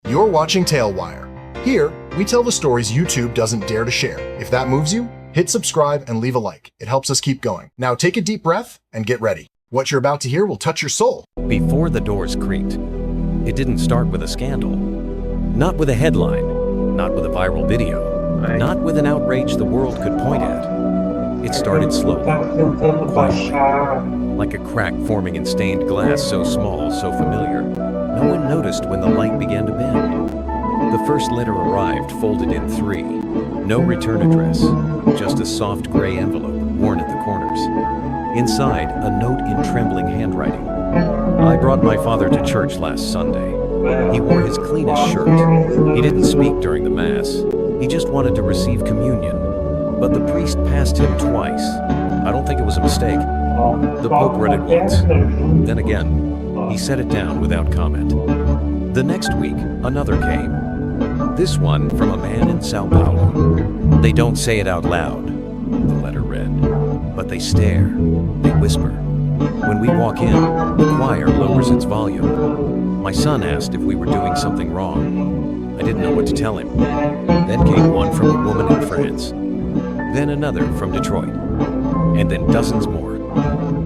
You're watching Tailwire. Here, we tell the stories YouTube doesn't dare to share. If that moves you, hit subscribe and leave a like. It helps us keep going. Now take a deep breath and get ready. What you're about to hear will touch your soul. Before the doors creaked, it didn't start with a scandal. Not with a headline, not with a viral video, not with an outrage the world could point at. It started slowly, quietly, like a crack forming in stained glass so small, so familiar. No one noticed when the light began to bend. The first letter arrived folded in 3. No return address, just a soft gray envelope worn at the corners. Inside, a note in trembling handwriting. I brought my father to church last Sunday. He wore his cleanest shirt. He didn't speak during the Mass. He just wanted to receive communion. But the priest passed him twice. I don't think it was a mistake. The Pope read it once. Then again, he set it down without comment. The next week, another came. This one from a man in Sao Paulo. They don't say it out loud, the letter read, but they stare, they whisper. When we walk in, the choir lowers its volume. My son asked if we were doing something wrong. I didn't know what to tell him. Then came one from a woman in France. Then another from Detroit. And then dozens more.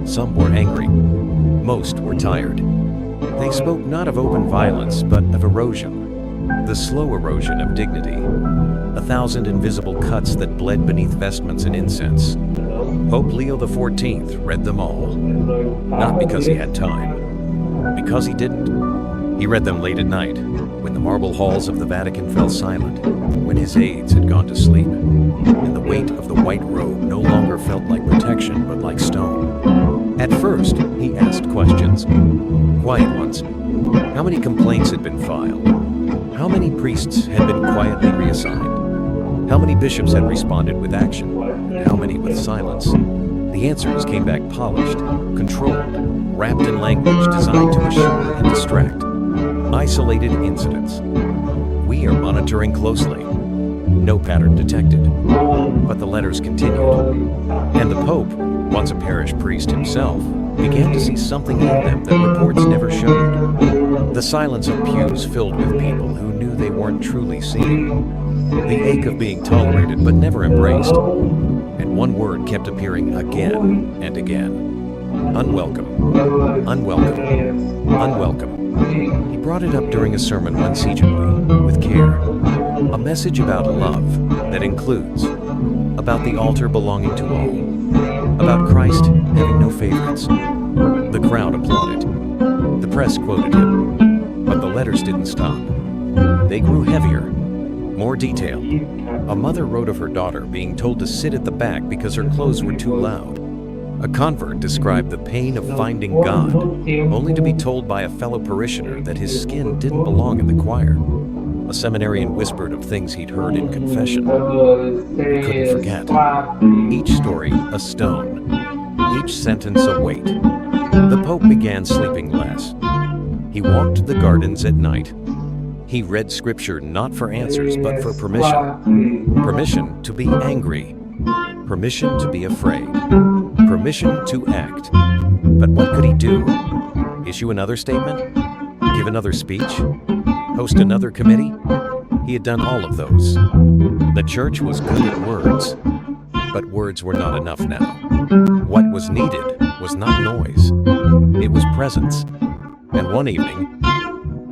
Some were angry. Most were tired. They spoke not of open violence, but of erosion. The slow erosion of dignity. 1,000 invisible cuts that bled beneath vestments and incense. Pope Leo XIV read them all. Not because he had time. Because he didn't. He read them late at night, when the marble halls of the Vatican fell silent, when his aides had gone to sleep, and the weight of the white robe no longer felt like protection, but like stone. At first, he asked questions. Quiet ones. How many complaints had been filed? How many priests had been quietly reassigned? How many bishops had responded with action? And how many with silence? The answers came back polished, controlled, wrapped in language designed to assure and distract. Isolated incidents. We are monitoring closely. No pattern detected. But the letters continued. And the Pope, once a parish priest himself, began to see something in them that reports never showed. The silence of pews filled with people who knew they weren't truly seen. The ache of being tolerated but never embraced. And one word kept appearing again and again. Unwelcome. Unwelcome. Unwelcome. He brought it up during a sermon once gently, with care. A message about love that includes. About the altar belonging to all. About Christ having no favorites. The crowd applauded. The press quoted him. But the letters didn't stop. They grew heavier, more detailed. A mother wrote of her daughter being told to sit at the back because her clothes were too loud. A convert described the pain of finding God, only to be told by a fellow parishioner that his skin didn't belong in the choir. A seminarian whispered of things he'd heard in confession. He couldn't forget. Each story a stone, each sentence a weight. The Pope began sleeping less. He walked the gardens at night. He read scripture not for answers, but for permission. Permission to be angry. Permission to be afraid. Permission to act. But what could he do? Issue another statement? Give another speech? Host another committee? He had done all of those. The church was good at words, but words were not enough now. What was needed was not noise. It was presence. And one evening,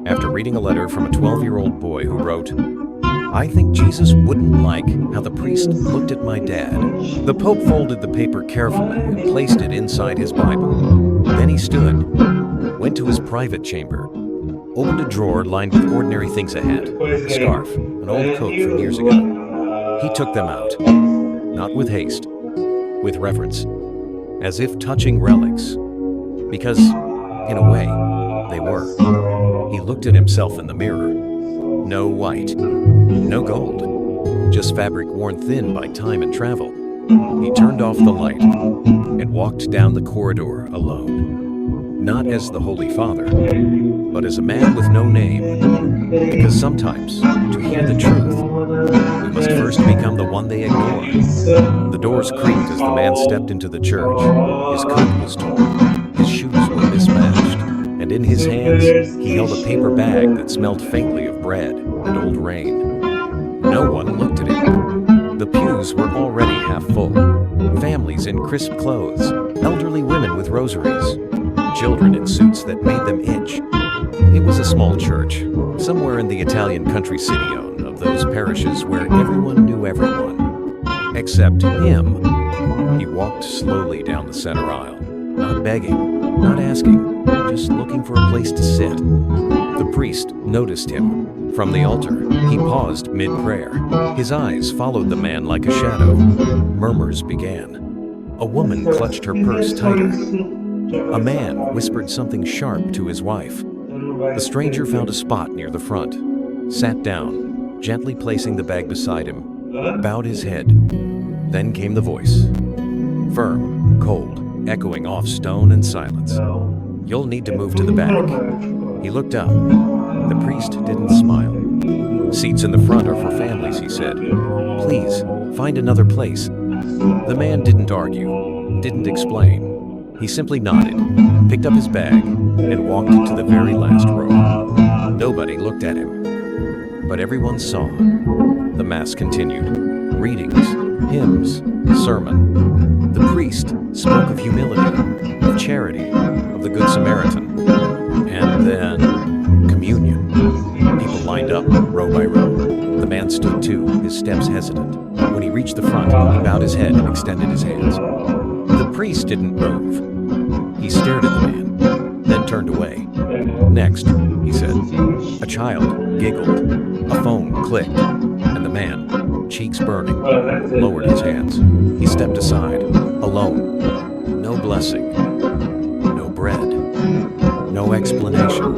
after reading a letter from a 12-year-old boy who wrote, I think Jesus wouldn't like how the priest looked at my dad. The Pope folded the paper carefully and placed it inside his Bible. Then he stood, went to his private chamber, opened a drawer lined with ordinary things: a hat, a scarf, an old coat from years ago. He took them out, not with haste, with reverence, as if touching relics, because, in a way, they were. He looked at himself in the mirror. No white, no gold, just fabric worn thin by time and travel. He turned off the light and walked down the corridor alone. Not as the Holy Father, but as a man with no name. Because sometimes, to hear the truth, we must first become the one they ignore. The doors creaked as the man stepped into the church. His coat was torn, his shoes were mismatched, and in his hands he held a paper bag that smelled faintly of of bread and old rain. No one looked at him. The pews were already half full. Families in crisp clothes, elderly women with rosaries, children in suits that made them itch. It was a small church, somewhere in the Italian country city of those parishes where everyone knew everyone. Except him. He walked slowly down the center aisle, not begging, not asking, just looking for a place to sit. The priest noticed him. From the altar, he paused mid-prayer. His eyes followed the man like a shadow. Murmurs began. A woman clutched her purse tighter. A man whispered something sharp to his wife. The stranger found a spot near the front, sat down, gently placing the bag beside him, bowed his head. Then came the voice. Firm, cold, echoing off stone and silence. "You'll need to move to the back." He looked up. The priest didn't smile. "Seats in the front are for families," he said. "Please, find another place." The man didn't argue, didn't explain. He simply nodded, picked up his bag, and walked to the very last row. Nobody looked at him, but everyone saw. The Mass continued. Readings, hymns, sermon. The priest spoke of humility, of charity, of the Good Samaritan, and then communion. People lined up, row by row. The man stood too, his steps hesitant. When he reached the front, he bowed his head and extended his hands. The priest didn't move. He stared at the man, then turned away. "Next," he said. A child giggled. A phone clicked, and the man, cheeks burning, lowered his hands. He stepped aside, alone. No blessing, no bread, no explanation.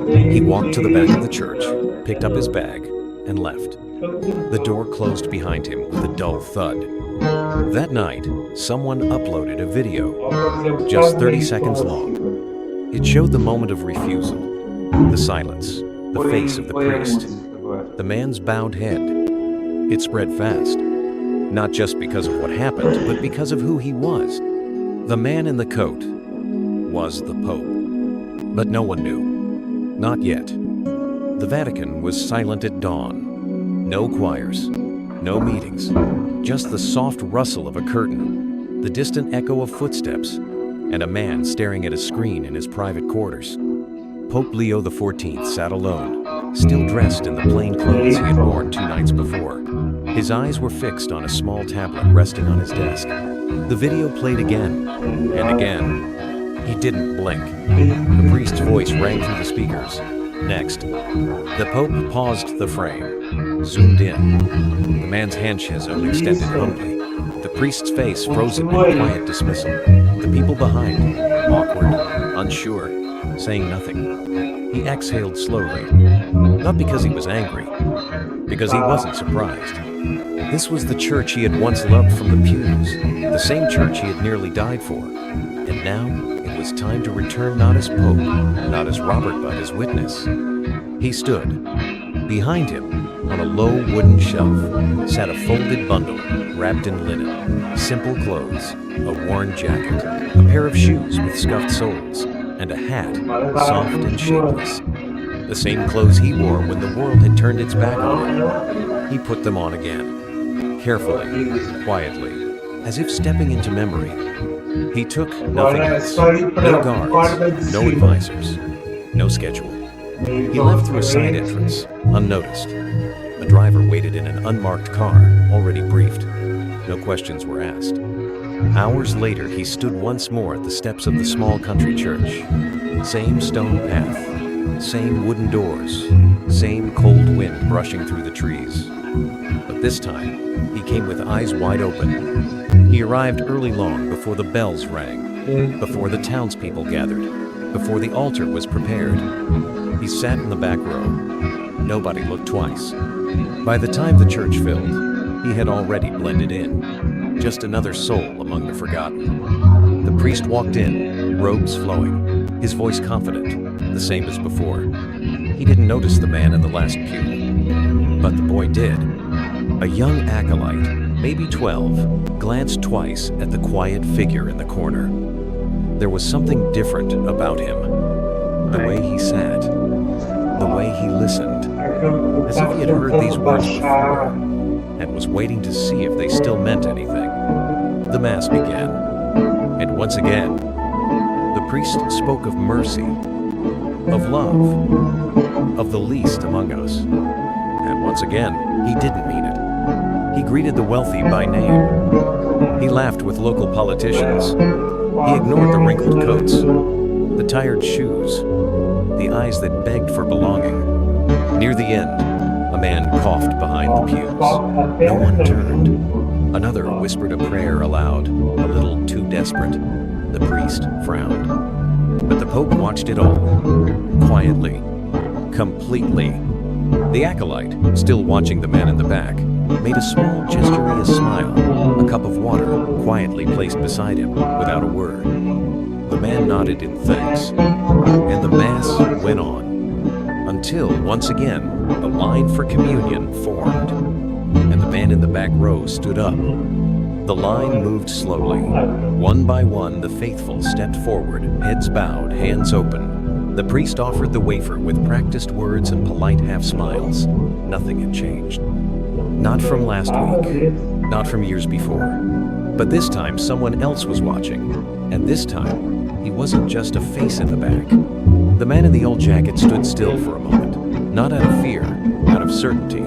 He walked to the back of the church, picked up his bag, and left. The door closed behind him with a dull thud. That night, someone uploaded a video, just 30 seconds long. It showed the moment of refusal, the silence, the face of the priest, the man's bowed head. It spread fast, not just because of what happened, but because of who he was. The man in the coat was the Pope. But no one knew. Not yet. The Vatican was silent at dawn. No choirs, no meetings, just the soft rustle of a curtain, the distant echo of footsteps, and a man staring at a screen in his private quarters. Pope Leo XIV sat alone, still dressed in the plain clothes he had worn 2 nights before. His eyes were fixed on a small tablet resting on his desk. The video played again, and again. He didn't blink. The priest's voice rang through the speakers. Next, the Pope paused the frame, zoomed in. The man's hand chisel extended humbly. The priest's face frozen in quiet dismissal. The people behind, awkward, unsure, saying nothing. He exhaled slowly, not because he was angry, because he wasn't surprised. This was the church he had once loved from the pews, the same church he had nearly died for. And now, it was time to return not as Pope, not as Robert, but as witness. He stood. Behind him, on a low wooden shelf, sat a folded bundle wrapped in linen, simple clothes, a worn jacket, a pair of shoes with scuffed soles, and a hat, soft and shapeless. The same clothes he wore when the world had turned its back on him. He put them on again, carefully, quietly, as if stepping into memory. He took nothing else. No guards, no advisors, no schedule. He left through a side entrance, unnoticed. A driver waited in an unmarked car, already briefed. No questions were asked. Hours later, he stood once more at the steps of the small country church. Same stone path, same wooden doors, same cold wind brushing through the trees. But this time, he came with eyes wide open. He arrived early long before the bells rang, before the townspeople gathered, before the altar was prepared. He sat in the back row. Nobody looked twice. By the time the church filled, he had already blended in, just another soul among the forgotten. The priest walked in, robes flowing, his voice confident, the same as before. He didn't notice the man in the last pew, but the boy did. A young acolyte, maybe 12, glanced twice at the quiet figure in the corner. There was something different about him. The way he sat, the way he listened, as if he had heard these words before and was waiting to see if they still meant anything. The Mass began, and once again, the priest spoke of mercy, of love, of the least among us. And once again, he didn't mean it. He greeted the wealthy by name. He laughed with local politicians. He ignored the wrinkled coats, the tired shoes, the eyes that begged for belonging. Near the end, a man coughed behind the pews. No one turned. Another whispered a prayer aloud, a little too desperate. The priest frowned. But the Pope watched it all, quietly, completely. The acolyte, still watching the man in the back, made a small gesture-y smile, a cup of water quietly placed beside him without a word. The man nodded in thanks, and the Mass went on, until once again the line for communion formed, and the man in the back row stood up. The line moved slowly. One by one, the faithful stepped forward, heads bowed, hands open. The priest offered the wafer with practiced words and polite half-smiles. Nothing had changed. Not from last week, not from years before. But this time, someone else was watching. And this time, he wasn't just a face in the back. The man in the old jacket stood still for a moment, not out of fear, out of certainty.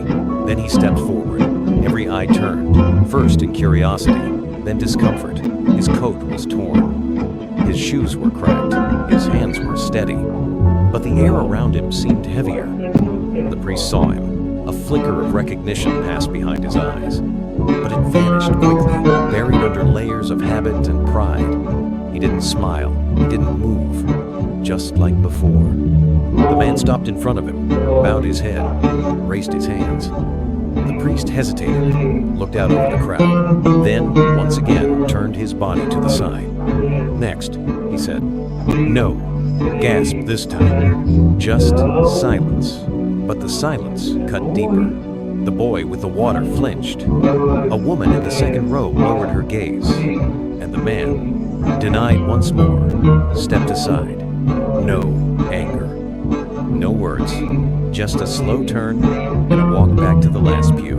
Then he stepped forward. Every eye turned, first in curiosity, then discomfort. His coat was torn. His shoes were cracked. His hands were steady. But the air around him seemed heavier. The priest saw him. A flicker of recognition passed behind his eyes. But it vanished quickly, buried under layers of habit and pride. He didn't smile. He didn't move. Just like before. The man stopped in front of him, bowed his head, raised his hands. The priest hesitated, looked out over the crowd, then, once again, turned his body to the side. Next, he said, "No," gasped this time. Just silence. But the silence cut deeper. The boy with the water flinched. A woman in the second row lowered her gaze. And the man, denied once more, stepped aside. No anger. No words. Just a slow turn and a walk back to the last pew.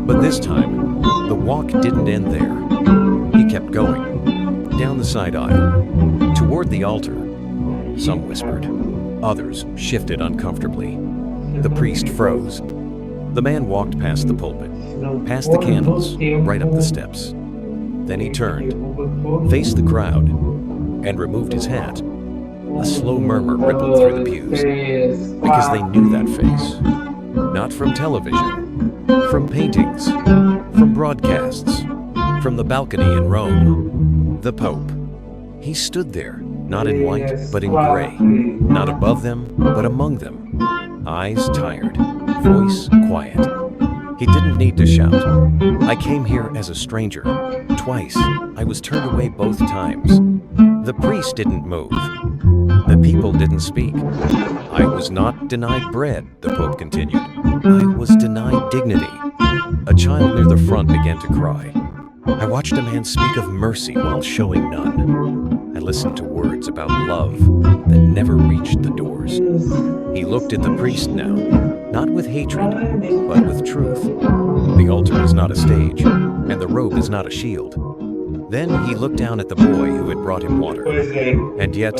But this time, the walk didn't end there. He kept going, down the side aisle, toward the altar. Some whispered. Others shifted uncomfortably. The priest froze. The man walked past the pulpit, past the candles, right up the steps. Then he turned, faced the crowd, and removed his hat. A slow murmur rippled through the pews, because they knew that face. Not from television, from paintings, from broadcasts, from the balcony in Rome. The Pope. He stood there, not in white, but in gray. Not above them, but among them. Eyes tired, voice quiet. He didn't need to shout. "I came here as a stranger. Twice. I was turned away both times." The priest didn't move. The people didn't speak. "I was not denied bread," the Pope continued. "I was denied dignity." A child near the front began to cry. I watched a man speak of mercy while showing none. I listened to words about love that never reached the doors. He looked at the priest now, not with hatred, but with truth. The altar is not a stage, and the robe is not a shield. Then he looked down at the boy who had brought him water. And yet,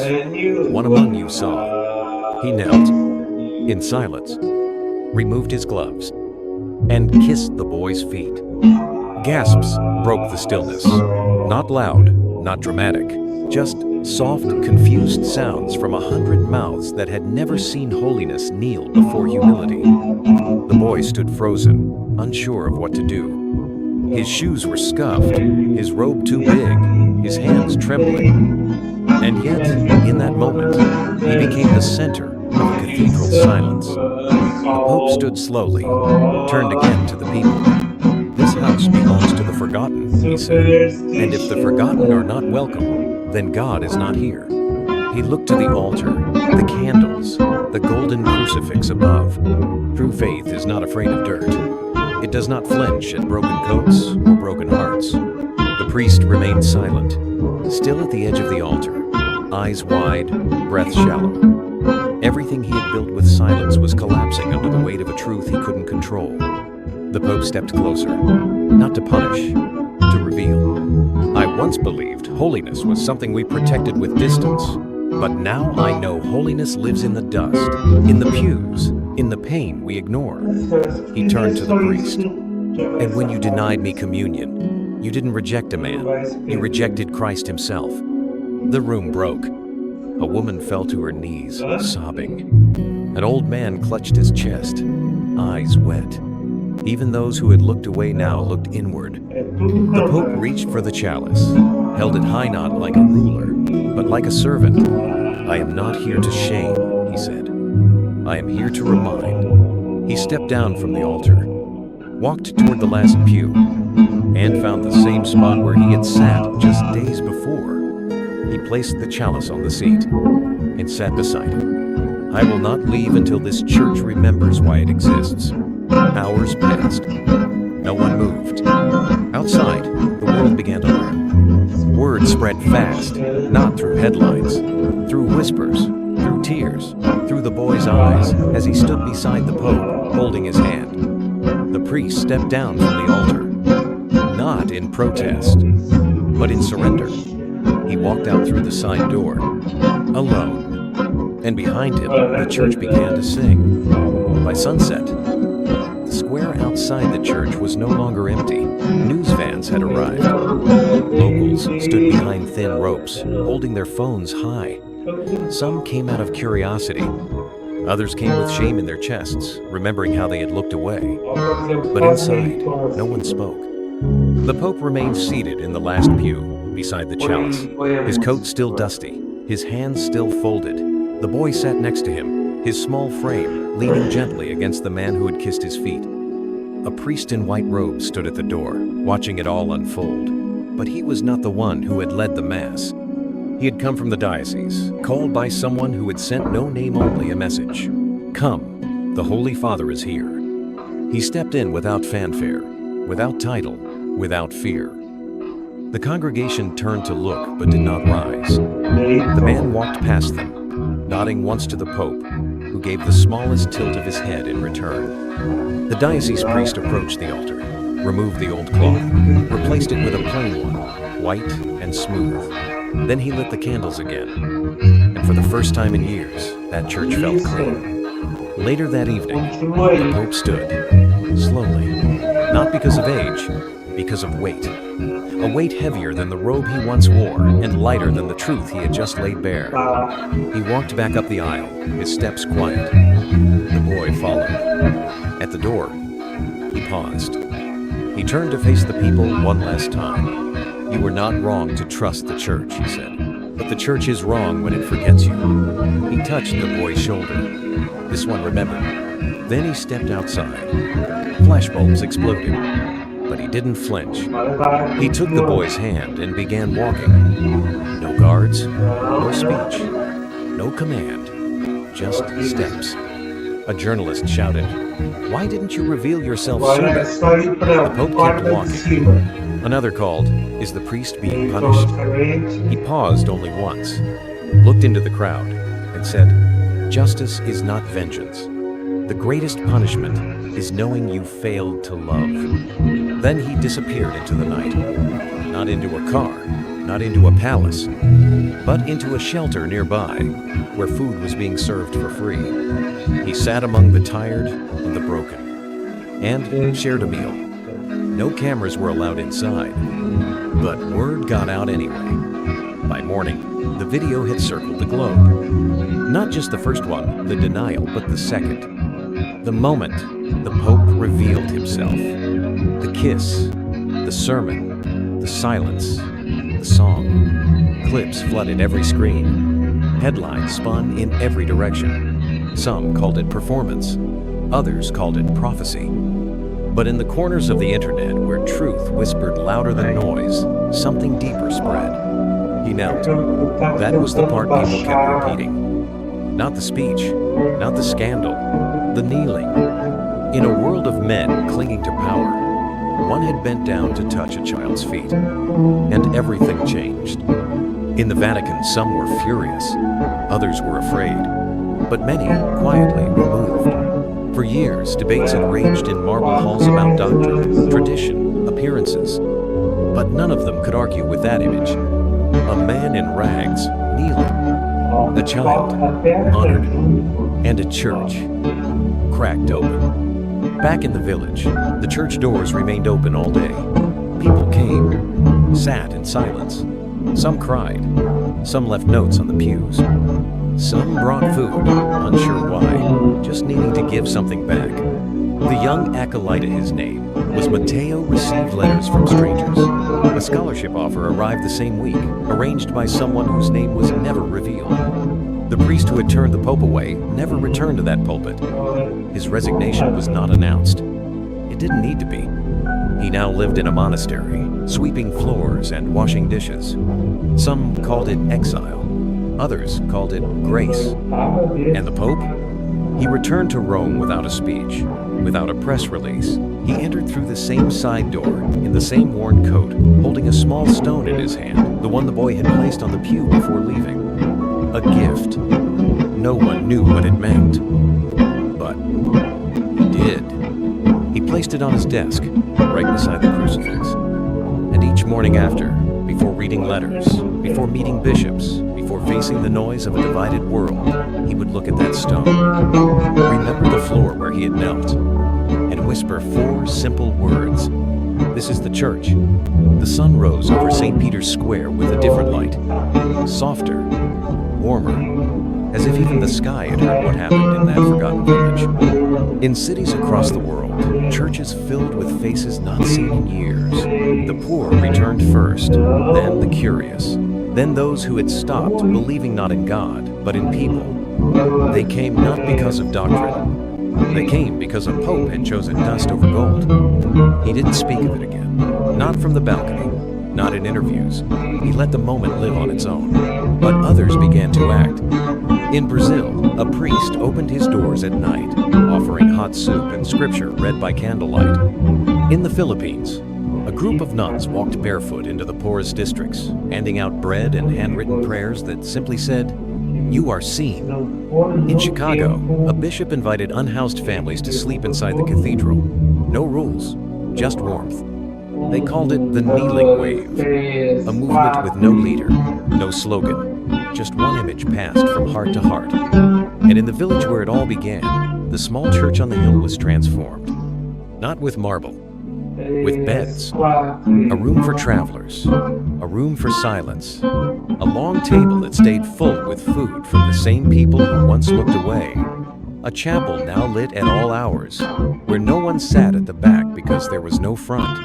one among you saw. He knelt, in silence, removed his gloves, and kissed the boy's feet. Gasps broke the stillness. Not loud, not dramatic, just soft, confused sounds from 100 mouths that had never seen holiness kneel before humility. The boy stood frozen, unsure of what to do. His shoes were scuffed, his robe too big, his hands trembling. And yet, in that moment, he became the center of a cathedral silence. The Pope stood slowly, turned again to the people. "This house belongs to the forgotten," he said. "And if the forgotten are not welcome, then God is not here." He looked to the altar, the candles, the golden crucifix above. True faith is not afraid of dirt. It does not flinch at broken coats or broken hearts. The priest remained silent, still at the edge of the altar, eyes wide, breath shallow. Everything he had built with silence was collapsing under the weight of a truth he couldn't control. The Pope stepped closer, not to punish, to reveal. I once believed holiness was something we protected with distance, but now I know holiness lives in the dust, in the pews, in the pain we ignore. He turned to the priest. And when you denied me communion, you didn't reject a man, you rejected Christ himself. The room broke. A woman fell to her knees, sobbing. An old man clutched his chest, eyes wet. Even those who had looked away now looked inward. The Pope reached for the chalice, held it high not like a ruler, but like a servant. I am not here to shame, he said. I am here to remind. He stepped down from the altar, walked toward the last pew, and found the same spot where he had sat just days before. He placed the chalice on the seat and sat beside it. I will not leave until this church remembers why it exists. Hours passed. No one moved. Outside, the world began to learn. Word spread fast, not through headlines, through whispers, through tears, through the boy's eyes as he stood beside the Pope, holding his hand. The priest stepped down from the altar, not in protest, but in surrender. He walked out through the side door, alone, and behind him, the church began to sing. By sunset, the square outside the church was no longer empty. News vans had arrived. Locals stood behind thin ropes, holding their phones high. Some came out of curiosity. Others came with shame in their chests, remembering how they had looked away. But inside, no one spoke. The Pope remained seated in the last pew, beside the chalice, his coat still dusty, his hands still folded. The boy sat next to him, his small frame leaning gently against the man who had kissed his feet. A priest in white robes stood at the door, watching it all unfold. But he was not the one who had led the Mass. He had come from the diocese, called by someone who had sent no name only a message. Come, the Holy Father is here. He stepped in without fanfare, without title, without fear. The congregation turned to look, but did not rise. The man walked past them, nodding once to the Pope, who gave the smallest tilt of his head in return. The diocese priest approached the altar, removed the old cloth, replaced it with a plain one, white and smooth. Then he lit the candles again, and for the first time in years, that church felt clean. Later that evening, the Pope stood, slowly, not because of age, because of weight. A weight heavier than the robe he once wore and lighter than the truth he had just laid bare. He walked back up the aisle, his steps quiet. The boy followed. At the door, he paused. He turned to face the people one last time. You were not wrong to trust the church, he said. But the church is wrong when it forgets you. He touched the boy's shoulder. This one remembered. Then he stepped outside. Flashbulbs exploded. But he didn't flinch. He took the boy's hand and began walking. No guards, no speech, no command, just steps. A journalist shouted, "Why didn't you reveal yourself sooner?" The Pope kept walking. Another called, "Is the priest being punished?" He paused only once, looked into the crowd, and said, "Justice is not vengeance. The greatest punishment is knowing you failed to love." Then he disappeared into the night. Not into a car, not into a palace, but into a shelter nearby, where food was being served for free. He sat among the tired and the broken, and shared a meal. No cameras were allowed inside, but word got out anyway. By morning, the video had circled the globe. Not just the first one, the denial, but the second. The moment the Pope revealed himself. The kiss, the sermon, the silence, the song. Clips flooded every screen. Headlines spun in every direction. Some called it performance. Others called it prophecy. But in the corners of the internet, where truth whispered louder than noise, something deeper spread. He knelt. That was the part people kept repeating. Not the speech, not the scandal, the kneeling. In a world of men clinging to power, one had bent down to touch a child's feet, and everything changed. In the Vatican, some were furious, others were afraid. but many quietly removed. For years, debates had raged in marble halls about doctrine, tradition, appearances, but none of them could argue with that image. A man in rags, kneeling, a child, honored, and a church, cracked open. Back in the village, the church doors remained open all day. People came, sat in silence. Some cried, some left notes on the pews. Some brought food, unsure why, just needing to give something back. The young acolyte, his name was Matteo, received letters from strangers. A scholarship offer arrived the same week, arranged by someone whose name was never revealed. The priest who had turned the Pope away never returned to that pulpit. His resignation was not announced. It didn't need to be. He now lived in a monastery, sweeping floors and washing dishes. Some called it exile. Others called it grace. And the Pope? He returned to Rome without a speech, without a press release. He entered through the same side door, in the same worn coat, holding a small stone in his hand, the one the boy had placed on the pew before leaving. A gift. No one knew what it meant. But he did. He placed it on his desk, right beside the crucifix. And each morning after, before reading letters, before meeting bishops, before facing the noise of a divided world, he would look at that stone, remember the floor where he had knelt, and whisper 4 simple words. This is the church. The sun rose over St. Peter's Square with a different light, softer, warmer, as if even the sky had heard what happened in that forgotten village. In cities across the world, churches filled with faces not seen in years. The poor returned first, then the curious, then those who had stopped believing not in God, but in people. They came not because of doctrine. They came because a pope had chosen dust over gold. He didn't speak of it again, not from the balcony, not in interviews. He let the moment live on its own. But others began to act. In Brazil, a priest opened his doors at night, offering hot soup and scripture read by candlelight. In the Philippines, a group of nuns walked barefoot into the poorest districts, handing out bread and handwritten prayers that simply said, "You are seen." In Chicago, a bishop invited unhoused families to sleep inside the cathedral. No rules, just warmth. They called it the kneeling wave, a movement with no leader, no slogan. Just one image passed from heart to heart. And in the village where it all began, the small church on the hill was transformed. Not with marble, with beds, a room for travelers, a room for silence, a long table that stayed full with food from the same people who once looked away, a chapel now lit at all hours, where no one sat at the back because there was no front.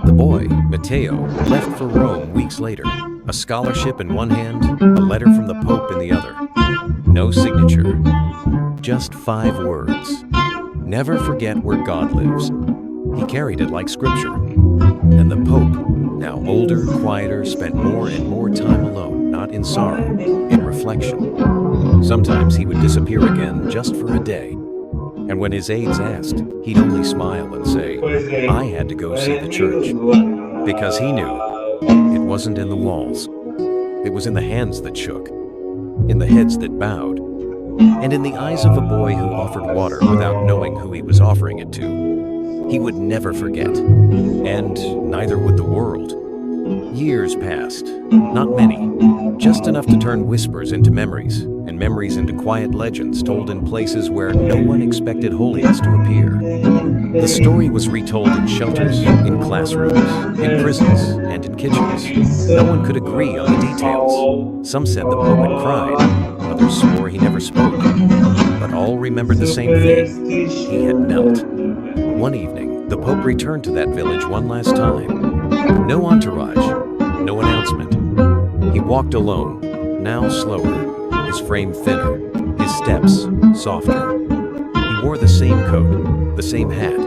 The boy, Matteo, left for Rome weeks later, a scholarship in one hand, a letter from the Pope in the other. No signature, just 5 words. Never forget where God lives. He carried it like scripture. And the Pope, now older, quieter, spent more and more time alone, not in sorrow, in reflection. Sometimes he would disappear again just for a day. And when his aides asked, he'd only smile and say, "I had to go see the church." Because he knew it wasn't in the walls. It was in the hands that shook, in the heads that bowed, and in the eyes of a boy who offered water without knowing who he was offering it to. He would never forget, and neither would the world. Years passed, not many, just enough to turn whispers into memories, and memories into quiet legends told in places where no one expected holiness to appear. The story was retold in shelters, in classrooms, in prisons, and in kitchens. No one could agree on the details. Some said the Pope had cried, others swore he never spoke. But all remembered the same thing: he had knelt. One evening, the Pope returned to that village one last time. No entourage, no announcement. He walked alone, now slower, his frame thinner, his steps softer. He wore the same coat, the same hat,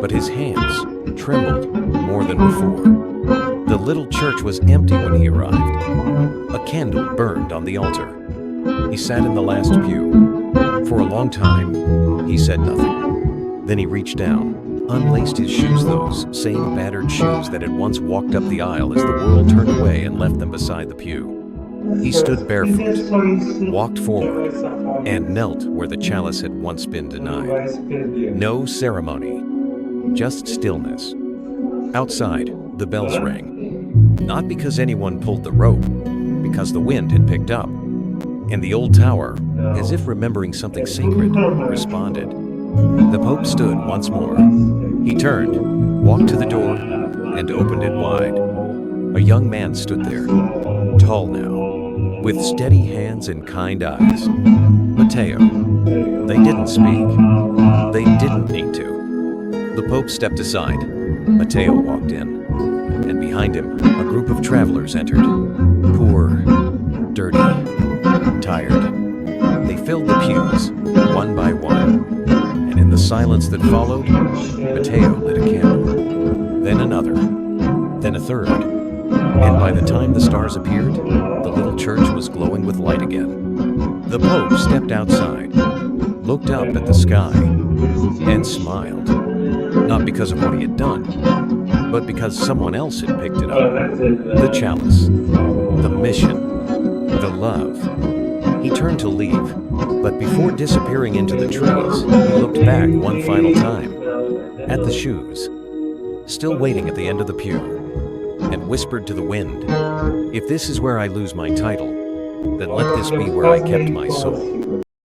but his hands trembled more than before. The little church was empty when he arrived. A candle burned on the altar. He sat in the last pew. For a long time, he said nothing. Then he reached down, unlaced his shoes, those same battered shoes that had once walked up the aisle as the world turned away and left them beside the pew. He stood barefoot, walked forward, and knelt where the chalice had once been denied. No ceremony, just stillness. Outside, the bells rang. Not because anyone pulled the rope, because the wind had picked up. And the old tower, as if remembering something sacred, responded. The Pope stood once more. He turned, walked to the door, and opened it wide. A young man stood there, tall now, with steady hands and kind eyes. Matteo. They didn't speak. They didn't need to. The Pope stepped aside. Matteo walked in, and behind him, a group of travelers entered. Poor, dirty, tired. They filled the pews, one by one, and in the silence that followed, Matteo lit a candle, then another, then a third, and by the time the stars appeared, the little church was glowing with light again. The Pope stepped outside, looked up at the sky, and smiled, not because of what he had done, but because someone else had picked it up. The chalice, the mission, the love. He turned to leave, but before disappearing into the trees, he looked back one final time, at the shoes, still waiting at the end of the pew, and whispered to the wind, "If this is where I lose my title, then let this be where I kept my soul."